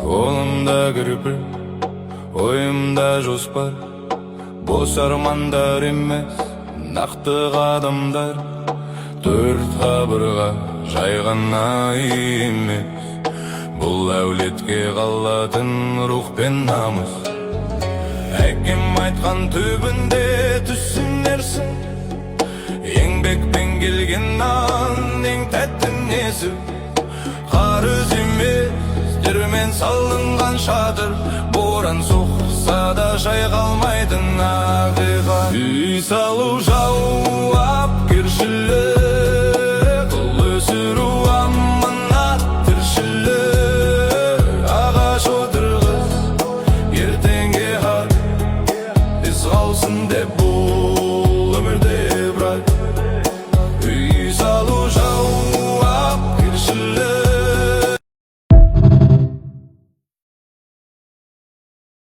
Қолымда кірпі, ойымда жоспар, бос армандар емес, нақты қадамдар. Төрт қабырға жай ғана емес, бұл әулетке қалатын рух пен намыс. Әкем айтқан түбінде түсінерсің, еңбекпен келген нан ең тәтті несі. Қарыз емес, термен салынған шатыр, боран соқса да шайқалмайтын ақиқат. Үй салу жауапкершілік,